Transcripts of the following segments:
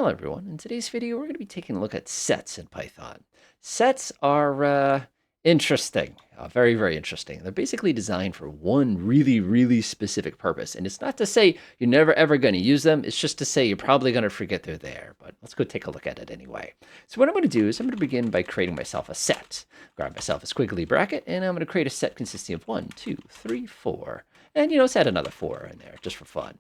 Hello everyone. In today's video, we're going to be taking a look at sets in Python. Sets are interesting, very, very interesting. They're basically designed for one really specific purpose. And it's not to say you're never ever going to use them. It's just to say you're probably going to forget they're there. But let's go take a look at it anyway. So what I'm going to do is I'm going to begin by creating myself a set. Grab myself a squiggly bracket, and I'm going to create a set consisting of 1, 2, 3, 4. And, let's add another 4 in there just for fun.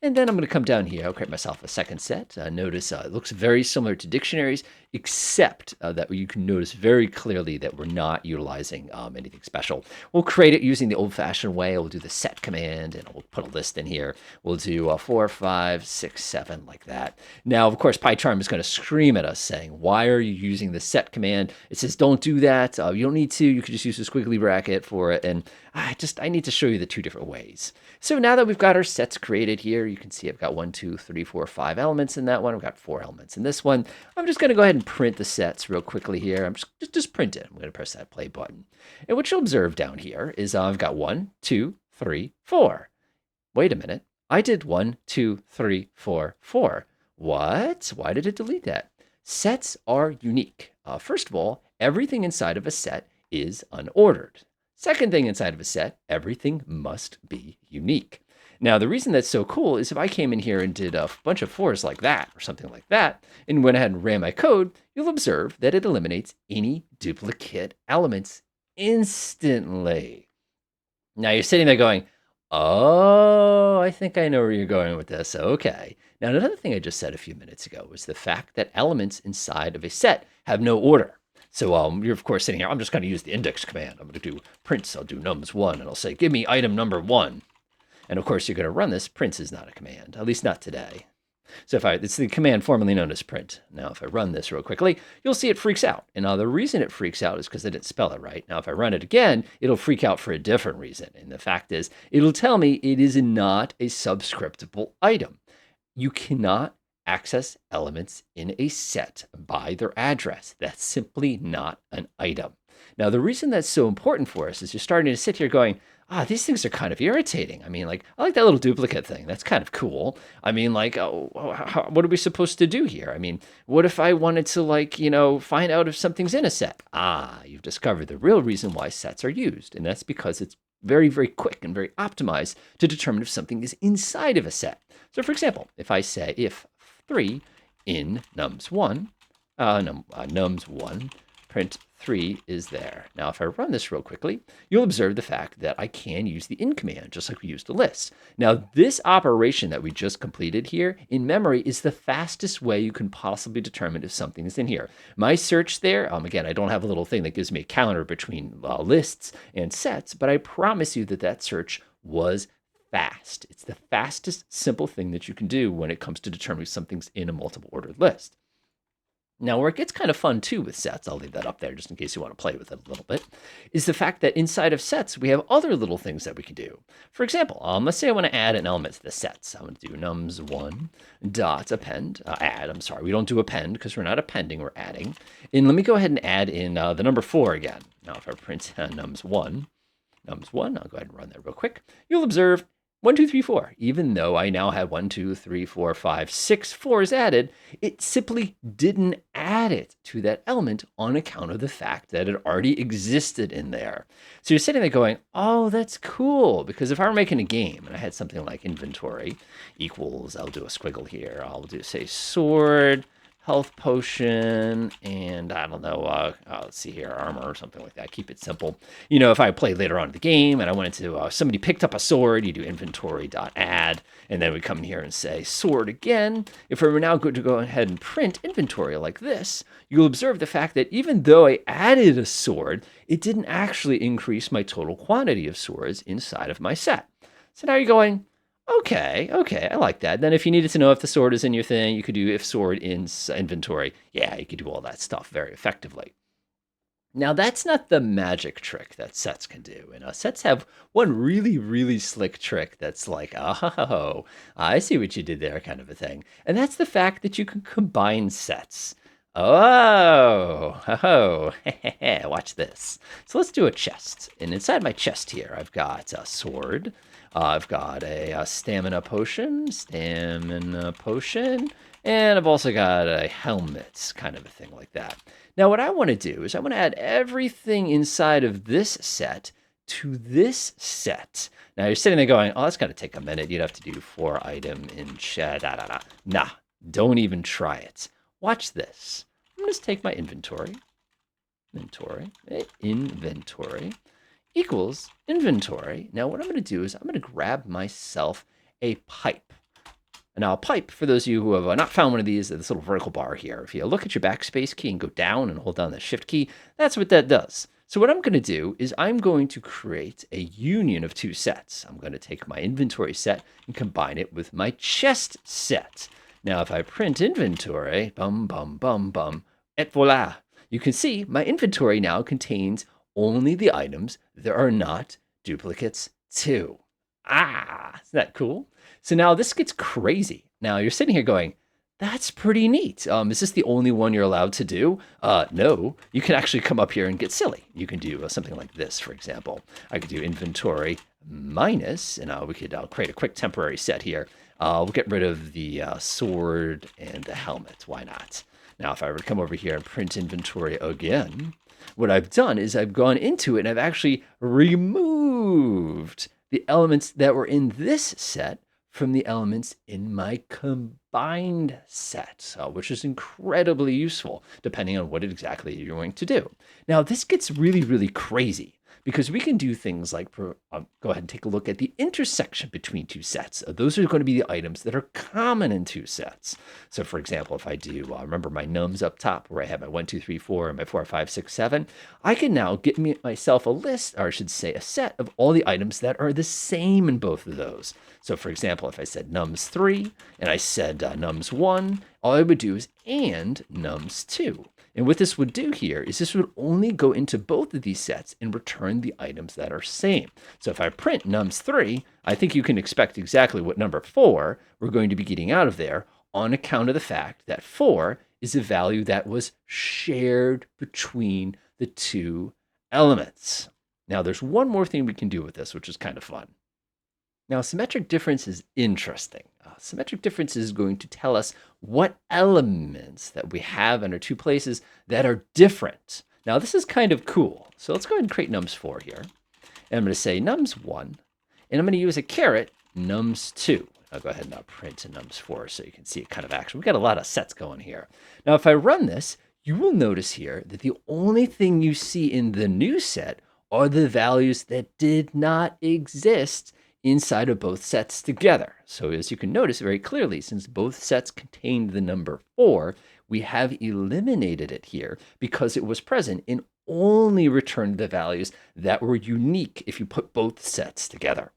And then I'm going to come down here. I'll create myself a second set. Notice it looks very similar to dictionaries, except that you can notice very clearly that we're not utilizing anything special. We'll create it using the old-fashioned way. We'll do the set command, and we'll put a list in here. We'll do 4, 5, 6, 7, like that. Now, of course, PyCharm is going to scream at us saying, why are you using the set command? It says, don't do that. You don't need to. You can just use a squiggly bracket for it. And I need to show you the two different ways. So now that we've got our sets created here, you can see I've got 1, 2, 3, 4, 5 elements in that one. I've got 4 elements in this one. I'm just going to go ahead and print the sets real quickly here. I'm just print it. I'm going to press that play button. And what you'll observe down here is I've got 1, 2, 3, 4. Wait a minute. I did 1, 2, 3, 4, 4. What? Why did it delete that? Sets are unique. First of all, everything inside of a set is unordered. Second thing inside of a set, everything must be unique. Now, the reason that's so cool is if I came in here and did a bunch of 4s like that or something like that and went ahead and ran my code, you'll observe that it eliminates any duplicate elements instantly. Now, you're sitting there going, oh, I think I know where you're going with this. Okay. Now, another thing I just said a few minutes ago was the fact that elements inside of a set have no order. So you're, of course, sitting here. I'm just going to use the index command. I'm going to do prints. I'll do nums1, and I'll say, give me item number 1. And, of course, you're going to run this. Prints is not a command, at least not today. So it's the command formerly known as print. Now, if I run this real quickly, you'll see it freaks out. And the reason it freaks out is because I didn't spell it right. Now, if I run it again, it'll freak out for a different reason. And the fact is, it'll tell me it is not a subscriptable item. You cannot access elements in a set by their address. That's simply not an item. Now, the reason that's so important for us is you're starting to sit here going, these things are kind of irritating. I mean, like, I like that little duplicate thing. That's kind of cool. I mean, like, what are we supposed to do here? I mean, what if I wanted to, find out if something's in a set? You've discovered the real reason why sets are used. And that's because it's very, very quick and very optimized to determine if something is inside of a set. So, for example, if I say if 3 in nums1, nums1, print 3 is there. Now, if I run this real quickly, you'll observe the fact that I can use the in command, just like we used the list. Now, this operation that we just completed here in memory is the fastest way you can possibly determine if something is in here. My search there, again, I don't have a little thing that gives me a counter between lists and sets, but I promise you that that search was fast. It's the fastest simple thing that you can do when it comes to determining something's in a multiple ordered list. Now, where it gets kind of fun too with sets, I'll leave that up there just in case you want to play with it a little bit, is the fact that inside of sets, we have other little things that we can do. For example, let's say I want to add an element to the sets. I'm going to do nums1 dot append, we don't do append because we're not appending, we're adding. And let me go ahead and add in the number 4 again. Now, if I print nums1, I'll go ahead and run that real quick. You'll observe 1, 2, 3, 4. Even though I now have 1, 2, 3, 4, 5, 6 4s added, it simply didn't add it to that element on account of the fact that it already existed in there. So you're sitting there going, oh, that's cool. Because if I were making a game and I had something like inventory equals, I'll do a squiggle here. I'll do, say, sword, health potion, and I don't know, let's see here, armor or something like that. Keep it simple. If I play later on in the game and I wanted to, somebody picked up a sword, you do inventory.add, and then we come in here and say sword again. If we were now going to go ahead and print inventory like this, you'll observe the fact that even though I added a sword, it didn't actually increase my total quantity of swords inside of my set. So now you're going, okay, I like that. Then if you needed to know if the sword is in your thing, you could do if sword in inventory. Yeah, you could do all that stuff very effectively. Now, that's not the magic trick that sets can do. And sets have one really slick trick that's like, oh, I see what you did there kind of a thing. And that's the fact that you can combine sets. Oh, watch this. So let's do a chest. And inside my chest here, I've got a sword. I've got a stamina potion, And I've also got a helmet, kind of a thing like that. Now, what I want to do is I want to add everything inside of this set to this set. Now, you're sitting there going, oh, that's going to take a minute. You'd have to do for item in chat. Nah, don't even try it. Watch this. I'm going to take my inventory equals inventory. Now what I'm going to do is I'm going to grab myself a pipe. Now a pipe, for those of you who have not found one of these, this little vertical bar here, if you look at your backspace key and go down and hold down the shift key, that's what that does. So what I'm going to do is I'm going to create a union of two sets. I'm going to take my inventory set and combine it with my chest set. Now if I print inventory, et voila, you can see my inventory now contains only the items there are not duplicates to. Isn't that cool? So now this gets crazy. Now you're sitting here going, that's pretty neat. Is this the only one you're allowed to do? No, you can actually come up here and get silly. You can do something like this, for example. I could do inventory minus, and we could create a quick temporary set here. We'll get rid of the sword and the helmet. Why not? Now, if I were to come over here and print inventory again, what I've done is I've gone into it and I've actually removed the elements that were in this set from the elements in my combined set, which is incredibly useful depending on what exactly you're going to do. Now, this gets really, really crazy because we can do things like, go ahead and take a look at the intersection between two sets. Those are going to be the items that are common in two sets. So for example, if I do, remember my nums up top where I have my 1, 2, 3, 4 and my 4, 5, 6, 7, I can now get myself a list, or I should say a set of all the items that are the same in both of those. So for example, if I said nums 3 and I said nums 1, all I would do is and nums 2. And what this would do here is this would only go into both of these sets and return the items that are same. So if I print nums 3, I think you can expect exactly what number 4 we're going to be getting out of there on account of the fact that 4 is a value that was shared between the two elements. Now there's one more thing we can do with this, which is kind of fun. Now, symmetric difference is interesting. Symmetric difference is going to tell us what elements that we have in our two places that are different. Now, this is kind of cool. So let's go ahead and create nums 4 here. And I'm going to say nums 1. And I'm going to use a caret nums 2. I'll go ahead and now print nums 4 so you can see it kind of action. We've got a lot of sets going here. Now, if I run this, you will notice here that the only thing you see in the new set are the values that did not exist inside of both sets together. So as you can notice very clearly, since both sets contained the number 4, we have eliminated it here because it was present and only returned the values that were unique if you put both sets together.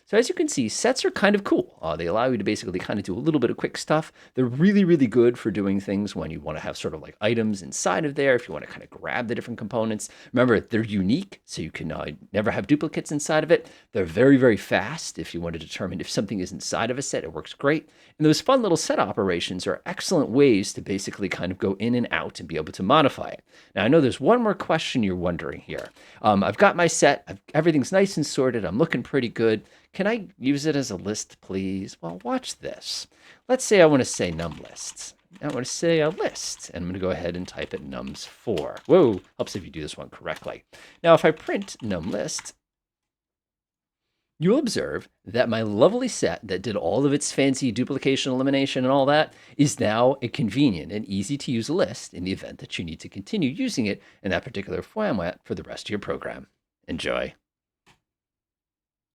So as you can see, sets are kind of cool. They allow you to basically kind of do a little bit of quick stuff. They're really, really good for doing things when you want to have sort of like items inside of there, if you want to kind of grab the different components. Remember, they're unique, so you can never have duplicates inside of it. They're very, very fast. If you want to determine if something is inside of a set, it works great. And those fun little set operations are excellent ways to basically kind of go in and out and be able to modify it. Now, I know there's one more question you're wondering here. I've got my set. Everything's nice and sorted. I'm looking pretty good. Can I use it as a list, please? Well, watch this. Let's say I want to say num lists. I want to say a list, and I'm going to go ahead and type it nums 4. Whoa, helps if you do this one correctly. Now, if I print num list, you'll observe that my lovely set that did all of its fancy duplication, elimination, and all that is now a convenient and easy to use list in the event that you need to continue using it in that particular format for the rest of your program. Enjoy.